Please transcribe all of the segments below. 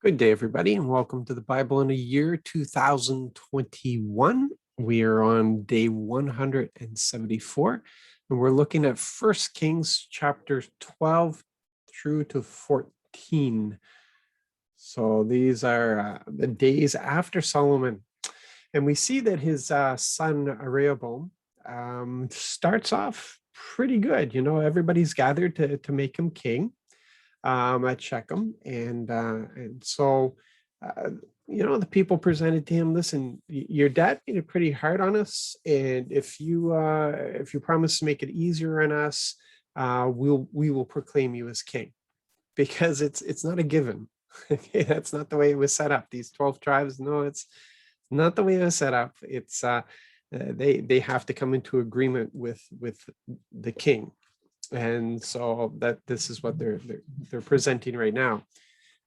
Good day, everybody, and welcome to the Bible in a Year 2021. We are on day 174, and we're looking at 1 Kings chapters 12 through to 14. So these are the days after Solomon. And we see that his son Rehoboam starts off pretty good. You know, everybody's gathered to make him king at Shechem, and so the people presented to him, listen, your dad made it pretty hard on us, and if you promise to make it easier on us, we will proclaim you as king, because it's not a given. Okay, that's not the way it was set up. These 12 tribes, no, it's not the way it was set up. It's they have to come into agreement with the king. And so that this is what they're presenting right now.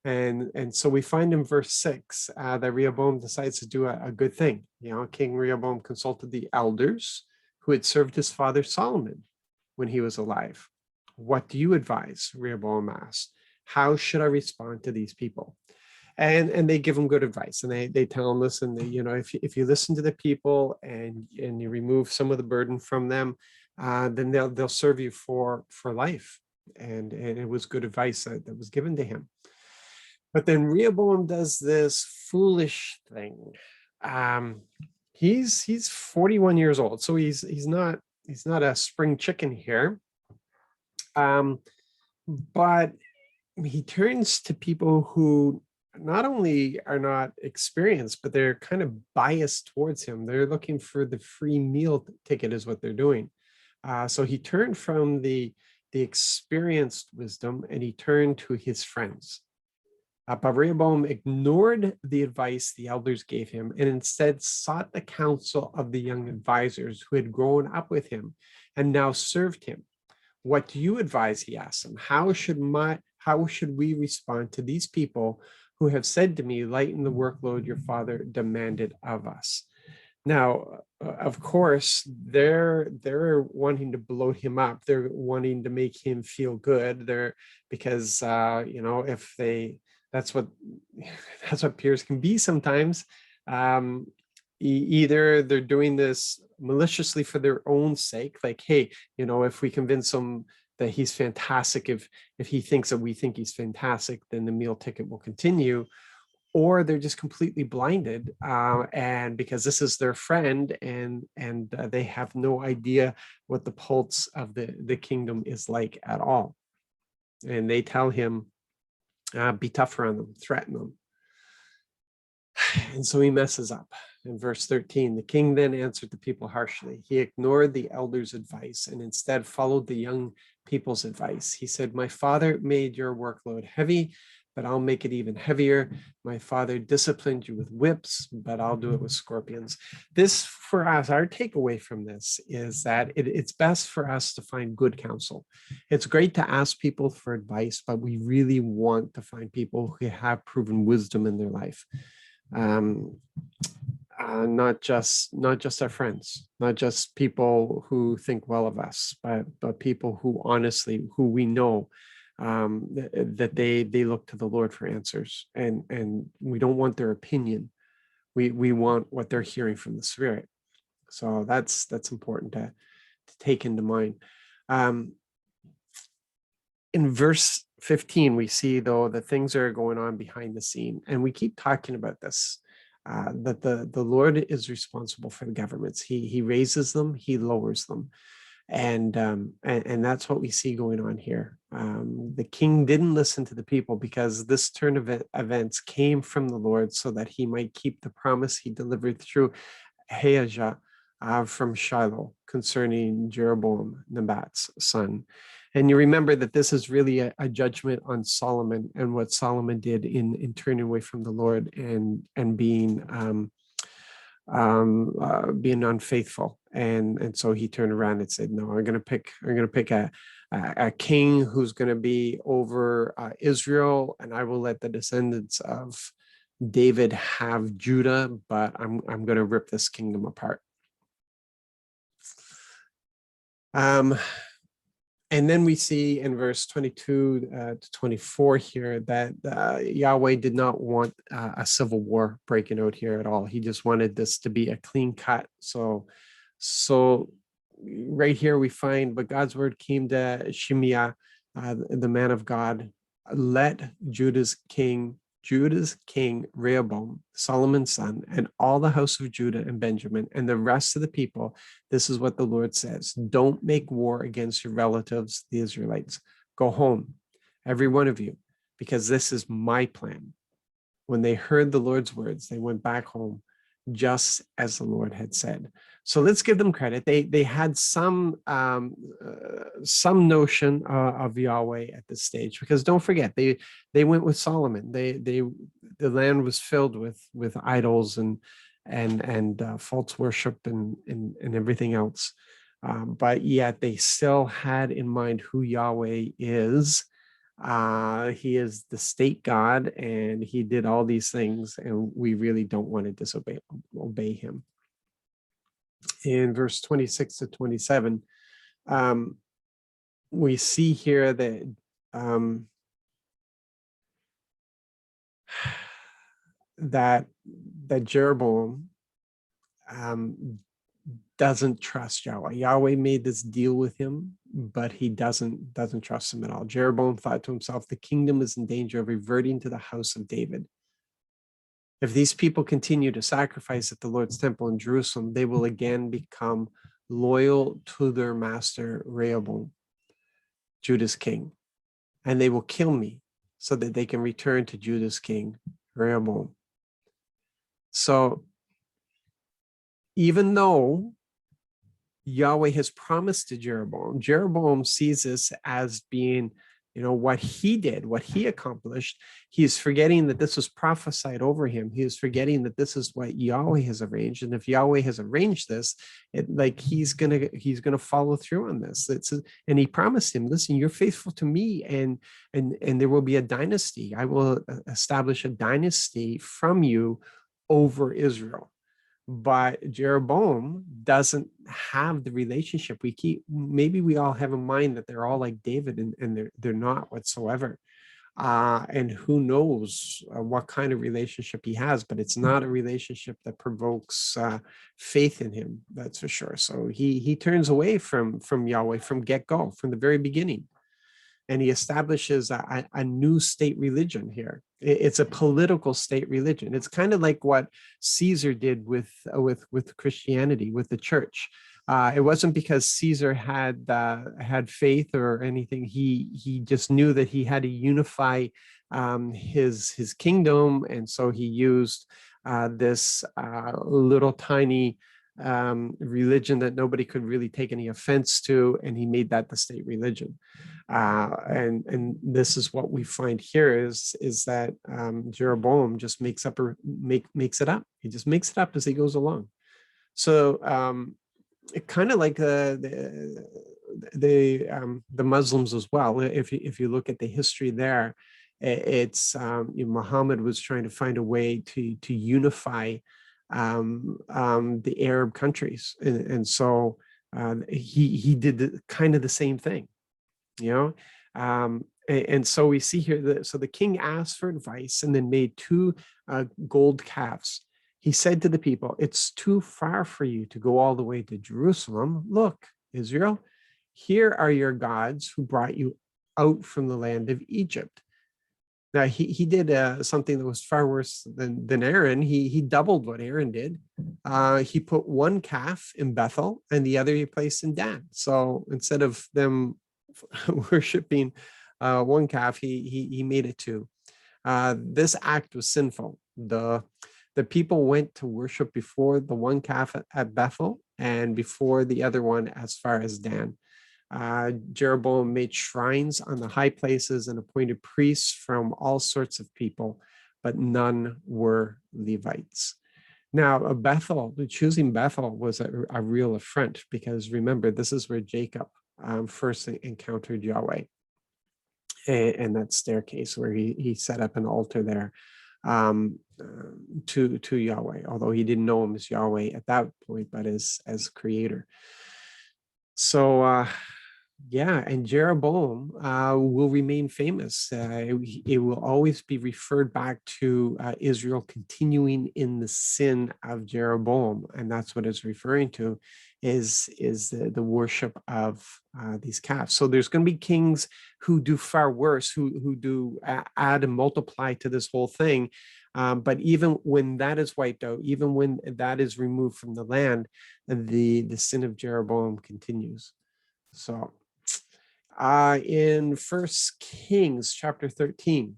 And so we find in verse 6 that Rehoboam decides to do a good thing. You know, King Rehoboam consulted the elders who had served his father Solomon when he was alive. What do you advise? Rehoboam asked. How should I respond to these people? And they give him good advice, and they tell him, listen, if you listen to the people and you remove some of the burden from them, then they'll serve you for life. And it was good advice that was given to him. But then Rehoboam does this foolish thing. He's 41 years old, so he's not a spring chicken here. But he turns to people who not only are not experienced, but they're kind of biased towards him. They're looking for the free meal ticket is what they're doing. So he turned from the experienced wisdom, and he turned to his friends. But Rehoboam ignored the advice the elders gave him, and instead sought the counsel of the young advisors who had grown up with him and now served him. What do you advise? He asked them. How should we respond to these people who have said to me, lighten the workload your father demanded of us? Now, of course, they're wanting to bloat him up. They're wanting to make him feel good. Because if that's what peers can be sometimes. Either they're doing this maliciously for their own sake, like, hey, if we convince him that he's fantastic, if he thinks that we think he's fantastic, then the meal ticket will continue. Or they're just completely blinded, and because this is their friend, and they have no idea what the pulse of the kingdom is like at all. And they tell him, be tougher on them, threaten them. And so he messes up. In verse 13, the king then answered the people harshly. He ignored the elders' advice and instead followed the young people's advice. He said, my father made your workload heavy, but I'll make it even heavier. My father disciplined you with whips, but I'll do it with scorpions. This, for us, our takeaway from this is that it's best for us to find good counsel. It's great to ask people for advice, but we really want to find people who have proven wisdom in their life. Not just our friends, not just people who think well of us, but people who honestly, who we know that they look to the Lord for answers, and we don't want their opinion. We want what they're hearing from the Spirit. So that's important to take into mind. In verse 15, we see, though, the things are going on behind the scene, and we keep talking about this, that the Lord is responsible for the governments. He raises them, he lowers them. And that's what we see going on here. The king didn't listen to the people because this turn of events came from the Lord so that he might keep the promise he delivered through Ahijah from Shiloh concerning Jeroboam, Nebat's son. And you remember that this is really a judgment on Solomon and what Solomon did in turning away from the Lord and being unfaithful. And so he turned around and said, no, I'm going to pick a king who's going to be over Israel, and I will let the descendants of David have Judah, but I'm going to rip this kingdom apart. And then we see in verse 22 to 24 here that Yahweh did not want a civil war breaking out here at all. He just wanted this to be a clean cut. So right here we find, but God's word came to Shimei, the man of God, let Judah's king Rehoboam, Solomon's son, and all the house of Judah and Benjamin, and the rest of the people, this is what the Lord says: don't make war against your relatives, the Israelites. Go home, every one of you, because this is my plan. When they heard the Lord's words, they went back home, just as the Lord had said. So let's give them credit. They had some notion of Yahweh at this stage, because don't forget, they went with Solomon. The land was filled with idols and false worship and everything else, but yet they still had in mind who Yahweh is. He is the state God, and he did all these things, and we really don't want to obey him. In verse 26 to 27, we see here that that Jeroboam doesn't trust Yahweh. Yahweh made this deal with him, but he doesn't trust him at all. Jeroboam thought to himself, the kingdom is in danger of reverting to the house of David. If these people continue to sacrifice at the Lord's temple in Jerusalem, they will again become loyal to their master Rehoboam, Judah's king, and they will kill me so that they can return to Judah's king, Rehoboam. So even though Yahweh has promised to Jeroboam sees this as being, what he did, what he accomplished. He is forgetting that this was prophesied over him. He is forgetting that this is what Yahweh has arranged. And if Yahweh has arranged this, he's gonna follow through on this. And he promised him, listen, you're faithful to me, and there will be a dynasty. I will establish a dynasty from you over Israel. But Jeroboam doesn't have the relationship maybe we all have in mind that they're all like David, and they're not whatsoever. And who knows what kind of relationship he has, but it's not a relationship that provokes faith in him, that's for sure. So he turns away from Yahweh from get-go, from the very beginning. And he establishes a new state religion here. It's a political state religion. It's kind of like what Caesar did with Christianity, with the church. It wasn't because Caesar had faith or anything. He just knew that he had to unify his kingdom, and so he used this little tiny religion that nobody could really take any offense to, and he made that the state religion. And this is what we find here is that Jeroboam just makes it up. He just makes it up as he goes along. So it kind of like the Muslims as well. If you look at the history there, it's Muhammad was trying to find a way to unify the Arab countries, and so he did kind of the same thing. And so we see here so the king asked for advice and then made 2 gold calves. He said to the people, it's too far for you to go all the way to Jerusalem. Look, Israel, here are your gods who brought you out from the land of Egypt. Now he did something that was far worse than Aaron. He doubled what Aaron did. He put 1 calf in Bethel and the other he placed in Dan. So instead of them worshiping 1 calf, he made it 2. This act was sinful. The people went to worship before the 1 calf at Bethel and before the other one as far as Dan. Jeroboam made shrines on the high places and appointed priests from all sorts of people, but none were Levites. Now, choosing Bethel was a real affront, because remember, this is where Jacob first encountered Yahweh, and that staircase where he set up an altar there to Yahweh, although he didn't know him as Yahweh at that point, but as creator. So Yeah, and Jeroboam will remain famous. It will always be referred back to Israel continuing in the sin of Jeroboam, and that's what it's referring to, is the worship of these calves. So there's going to be kings who do far worse, who do add and multiply to this whole thing. But even when that is wiped out, even when that is removed from the land, the sin of Jeroboam continues. So in First Kings chapter 13,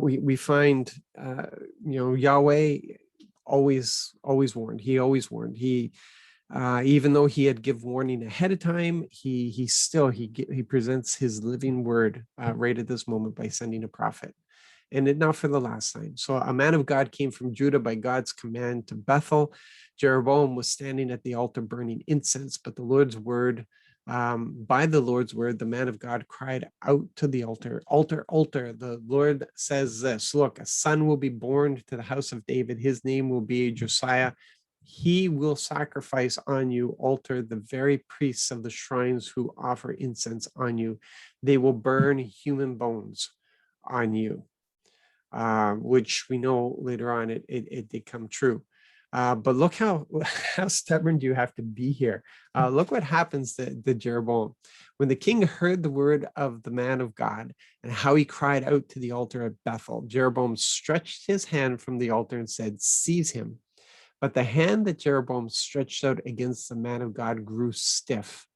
we find Yahweh always warned. He always warned. He even though he had give warning ahead of time, he presents his living word right at this moment by sending a prophet. And not for the last time. So a man of God came from Judah by God's command to Bethel. Jeroboam was standing at the altar burning incense, but by the Lord's word, the man of God cried out to the altar, altar, altar. The Lord says this, look, a son will be born to the house of David. His name will be Josiah. He will sacrifice on you, altar, the very priests of the shrines who offer incense on you. They will burn human bones on you. Which we know later on it did come true. But look how stubborn do you have to be here. Look what happens to Jeroboam. When the king heard the word of the man of God and how he cried out to the altar at Bethel, Jeroboam stretched his hand from the altar and said, seize him. But the hand that Jeroboam stretched out against the man of God grew stiff.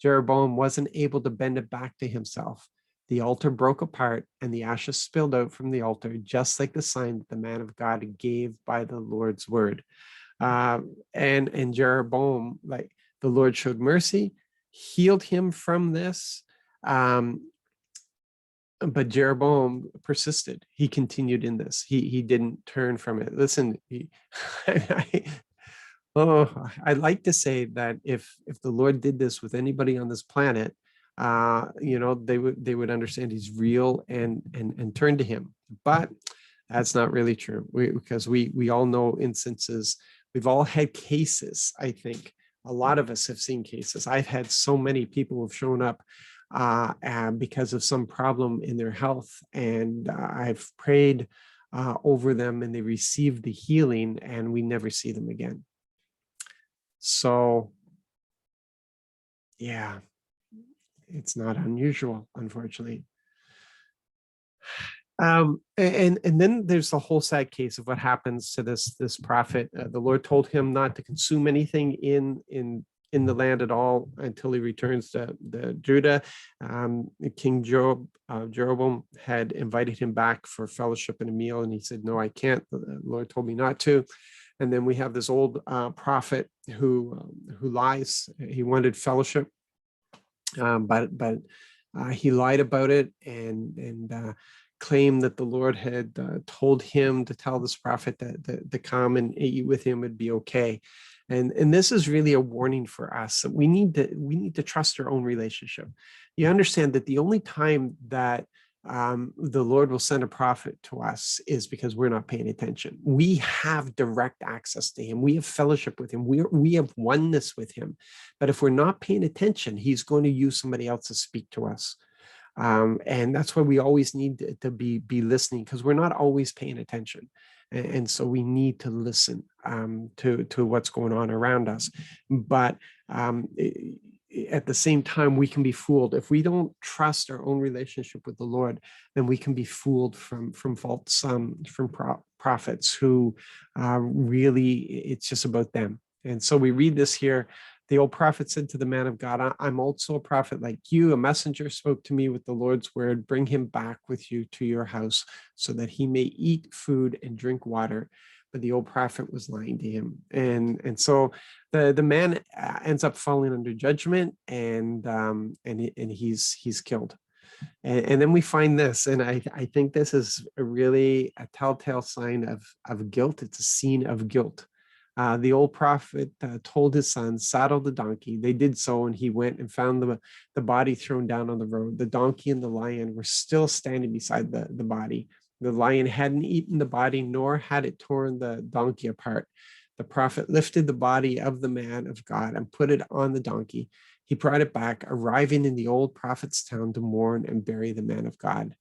Jeroboam wasn't able to bend it back to himself. The altar broke apart and the ashes spilled out from the altar, just like the sign that the man of God gave by the Lord's word. And Jeroboam, like the Lord showed mercy, healed him from this. But Jeroboam persisted. He continued in this. He didn't turn from it. Listen, I'd like to say that if the Lord did this with anybody on this planet, they would understand he's real and turn to him. But that's not really true, because we all know instances. We've all had cases. I think a lot of us have seen cases. I've had so many people who have shown up because of some problem in their health, and I've prayed over them, and they received the healing, and we never see them again. So, yeah, it's not unusual, unfortunately. And then there's the whole sad case of what happens to this prophet. The Lord told him not to consume anything in the land at all until he returns to Judah. King Jeroboam had invited him back for fellowship and a meal, and he said, no, I can't. The Lord told me not to. And then we have this old prophet who lies. He wanted fellowship, but he lied about it and claimed that the Lord had told him to tell this prophet that to come and eat with him would be okay. And this is really a warning for us that we need to trust our own relationship. You understand that the only time that the Lord will send a prophet to us is because we're not paying attention. We have direct access to him. We have fellowship with him. We have oneness with him. But if we're not paying attention, he's going to use somebody else to speak to us. And that's why we always need to be listening, because we're not always paying attention. And so we need to listen to what's going on around us. But at the same time, we can be fooled. If we don't trust our own relationship with the Lord, then we can be fooled from false prophets who really, it's just about them. And so we read this here. The old prophet said to the man of God, I'm also a prophet like you. A messenger spoke to me with the Lord's word. Bring him back with you to your house so that he may eat food and drink water. But the old prophet was lying to him. And so the man ends up falling under judgment, and he's killed. And then we find this, and I think this is really a telltale sign of guilt. It's a scene of guilt. The old prophet told his son, saddle the donkey. They did so, and he went and found the body thrown down on the road. The donkey and the lion were still standing beside the body. The lion hadn't eaten the body, nor had it torn the donkey apart. The prophet lifted the body of the man of God and put it on the donkey, He brought it back, arriving in the old prophet's town to mourn and bury the man of God.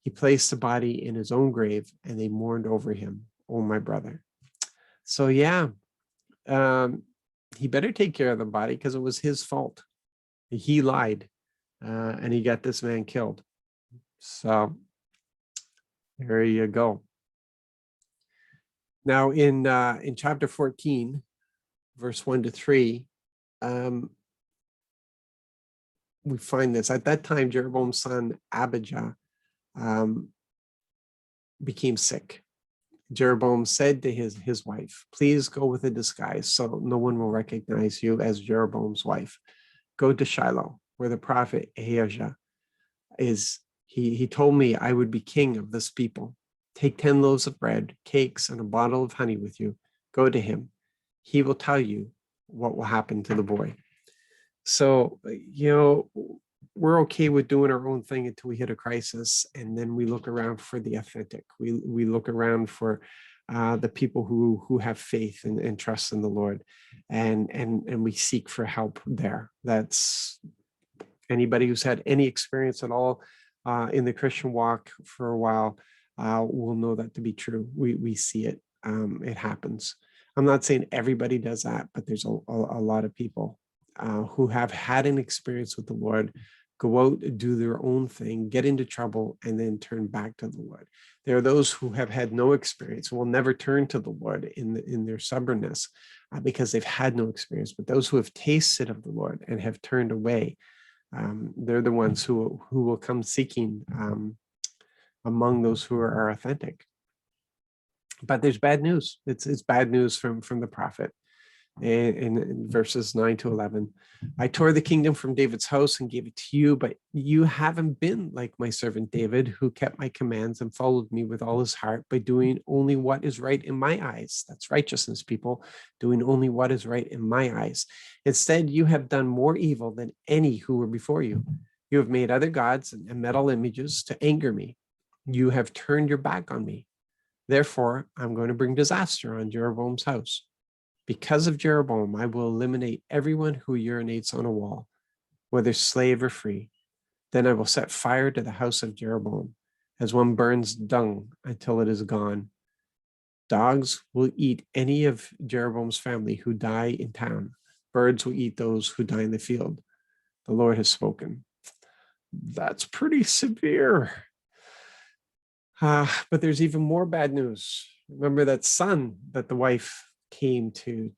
He placed the body in his own grave, and they mourned over him. Oh, my brother. So yeah, he better take care of the body because it was his fault. He lied, and he got this man killed. So there you go. Now in chapter 14, verse 1 to 3, we find this. At that time, Jeroboam's son Abijah became sick. Jeroboam said to his wife, "Please go with a disguise so no one will recognize you as Jeroboam's wife. Go to Shiloh, where the prophet Ahijah is. He told me I would be king of this people. Take 10 loaves of bread, cakes, and a bottle of honey with you. Go to him. He will tell you what will happen to the boy." So, we're okay with doing our own thing until we hit a crisis, and then we look around for the authentic. We look around for the people who have faith and trust in the Lord, and we seek for help there. That's anybody who's had any experience at all in the Christian walk for a while will know that to be true. We see it. It happens. I'm not saying everybody does that, but there's a lot of people who have had an experience with the Lord, go out, do their own thing, get into trouble, and then turn back to the Lord. There are those who have had no experience, will never turn to the Lord in their stubbornness because they've had no experience. But those who have tasted of the Lord and have turned away, they're the ones who will come seeking among those who are authentic. But there's bad news. It's bad news from the prophet. In verses 9 to 11, I tore the kingdom from David's house and gave it to you, but you haven't been like my servant David, who kept my commands and followed me with all his heart by doing only what is right in my eyes. That's righteousness, people, doing only what is right in my eyes. Instead, you have done more evil than any who were before you. You have made other gods and metal images to anger me. You have turned your back on me. Therefore, I'm going to bring disaster on Jeroboam's house. Because of Jeroboam, I will eliminate everyone who urinates on a wall, whether slave or free. Then I will set fire to the house of Jeroboam, as one burns dung until it is gone. Dogs will eat any of Jeroboam's family who die in town. Birds will eat those who die in the field. The Lord has spoken. That's pretty severe. But there's even more bad news. Remember that son that the wife came to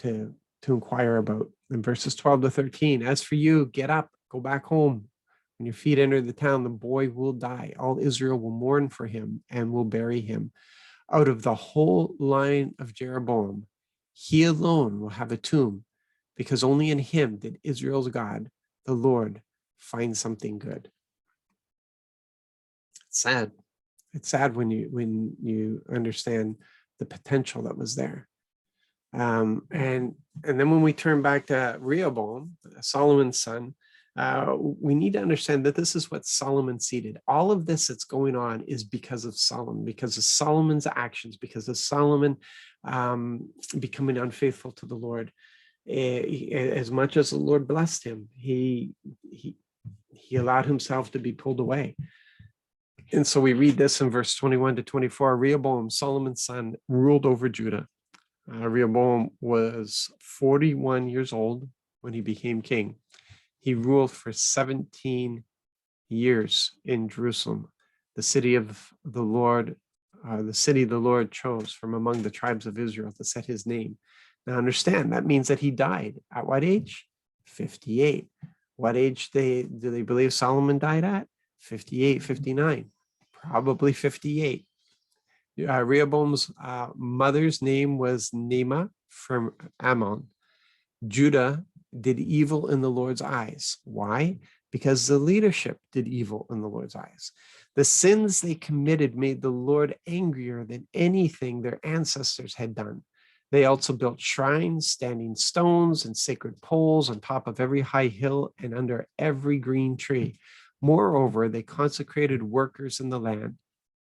inquire about in verses 12 to 13. As for you, get up, go back home. When your feet enter the town, the boy will die. All Israel will mourn for him and will bury him. Out of the whole line of Jeroboam, he alone will have a tomb, because only in him did Israel's God, the Lord, find something good. It's sad. It's sad when you understand the potential that was there. And then when we turn back to Rehoboam, Solomon's son, we need to understand that this is what Solomon seeded. All of this that's going on is because of Solomon, because of Solomon's actions, because of Solomon becoming unfaithful to the Lord. As much as the Lord blessed him, he allowed himself to be pulled away. And so we read this in verse 21 to 24. Rehoboam, Solomon's son, ruled over Judah. Rehoboam was 41 years old when he became king. He ruled for 17 years in Jerusalem, the city of the Lord, the Lord chose from among the tribes of Israel to set his name. Now understand, that means that he died at what age? 58. What age do they believe Solomon died at? 58, 59, probably 58. Rehoboam's mother's name was Naamah from Ammon. Judah did evil in the Lord's eyes. Why? Because the leadership did evil in the Lord's eyes. The sins they committed made the Lord angrier than anything their ancestors had done. They also built shrines, standing stones, and sacred poles on top of every high hill and under every green tree. Moreover, they consecrated workers in the land.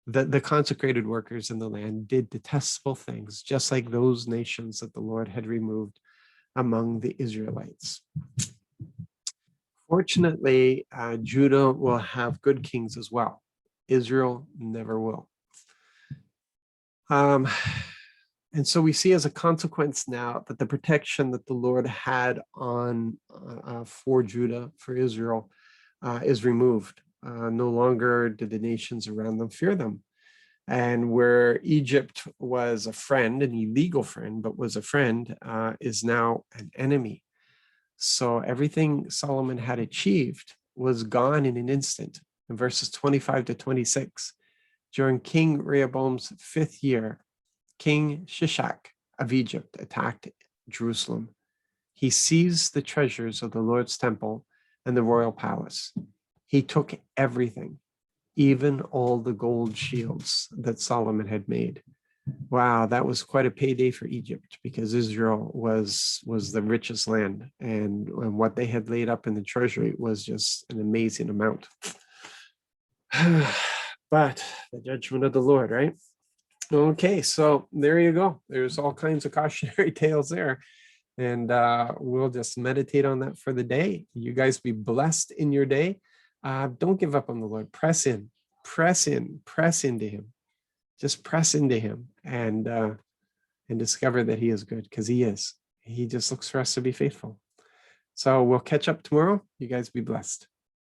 The consecrated workers in the land did detestable things, just like those nations that the Lord had removed among the Israelites. Fortunately, Judah will have good kings as well. Israel never will. And so we see as a consequence now that the protection that the Lord had on for Judah, for Israel, is removed. No longer do the nations around them fear them. And where Egypt was a friend, an illegal friend, but was a friend, is now an enemy. So everything Solomon had achieved was gone in an instant. In verses 25 to 26, during King Rehoboam's 5th year, King Shishak of Egypt attacked Jerusalem. He seized the treasures of the Lord's temple and the royal palace. He took everything, even all the gold shields that Solomon had made. Wow, that was quite a payday for Egypt, because Israel was the richest land, and what they had laid up in the treasury was just an amazing amount. But the judgment of the Lord, right? Okay, so there you go. There's all kinds of cautionary tales there. And we'll just meditate on that for the day. You guys be blessed in your day. Don't give up on the Lord. Press in, press into him. Just press into him and discover that he is good, because he is. He just looks for us to be faithful. So we'll catch up tomorrow. You guys be blessed.